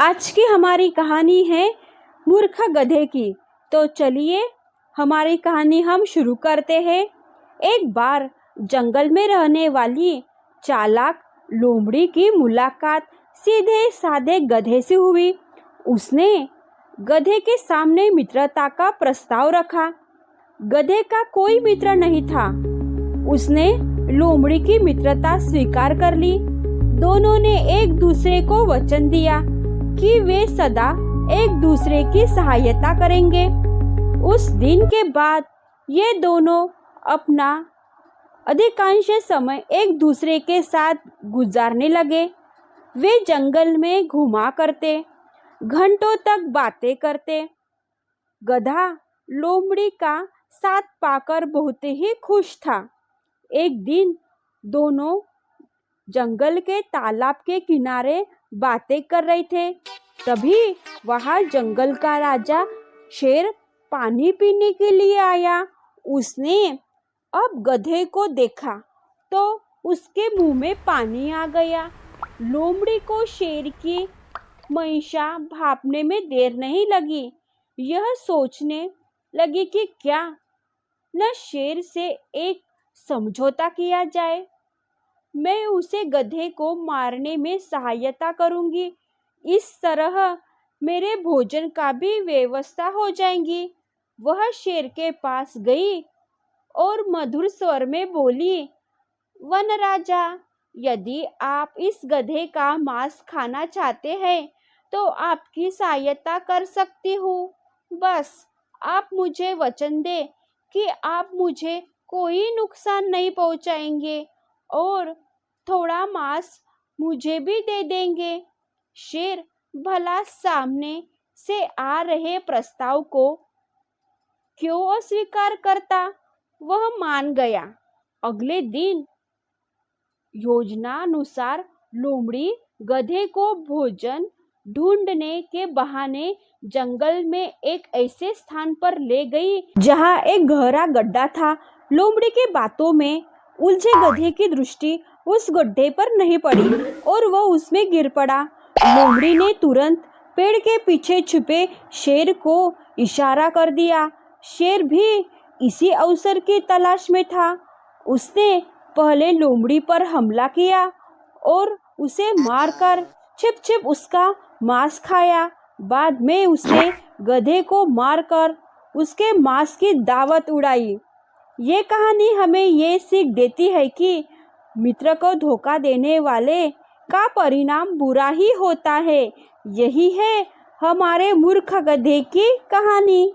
आज की हमारी कहानी है मूर्ख गधे की। तो चलिए हमारी कहानी हम शुरू करते हैं। एक बार जंगल में रहने वाली चालाक लोमड़ी की मुलाकात सीधे साधे गधे से हुई। उसने गधे के सामने मित्रता का प्रस्ताव रखा। गधे का कोई मित्र नहीं था। उसने लोमड़ी की मित्रता स्वीकार कर ली। दोनों ने एक दूसरे को वचन दिया कि वे सदा एक दूसरे की सहायता करेंगे। उस दिन के बाद ये दोनों अपना अधिकांश समय एक दूसरे के साथ गुजारने लगे। वे जंगल में घुमा करते, घंटों तक बातें करते। गधा लोमड़ी का साथ पाकर बहुत ही खुश था। एक दिन दोनों जंगल के तालाब के किनारे बातें कर रहे थे। तभी वहां जंगल का राजा शेर पानी पीने के लिए आया। उसने अब गधे को देखा तो उसके मुंह में पानी आ गया। लोमड़ी को शेर की मंशा भांपने में देर नहीं लगी। यह सोचने लगी कि क्या न शेर से एक समझौता किया जाए। मैं उसे गधे को मारने में सहायता करूंगी। इस तरह मेरे भोजन का भी व्यवस्था हो जाएगी। वह शेर के पास गई और मधुर स्वर में बोली, वन राजा, यदि आप इस गधे का मांस खाना चाहते हैं तो आपकी सहायता कर सकती हूँ। बस आप मुझे वचन दें कि आप मुझे कोई नुकसान नहीं पहुँचाएंगे और थोड़ा मांस मुझे भी दे देंगे। शेर भला सामने से आ रहे प्रस्ताव को क्यों अस्वीकार करता। वह मान गया। अगले दिन योजनानुसार लोमड़ी गधे को भोजन ढूंढने के बहाने जंगल में एक ऐसे स्थान पर ले गई जहां एक गहरा गड्ढा था। लोमड़ी की बातों में उलझे गधे की दृष्टि उस गड्ढे पर नहीं पड़ी और वह उसमें गिर पड़ा। लोमड़ी ने तुरंत पेड़ के पीछे छुपे शेर को इशारा कर दिया। शेर भी इसी अवसर की तलाश में था। उसने पहले लोमड़ी पर हमला किया और उसे मारकर छिप छिप उसका मांस खाया। बाद में उसने गधे को मारकर उसके मांस की दावत उड़ाई। ये कहानी हमें ये सीख देती है कि मित्र को धोखा देने वाले का परिणाम बुरा ही होता है। यही है हमारे मूर्ख गधे की कहानी।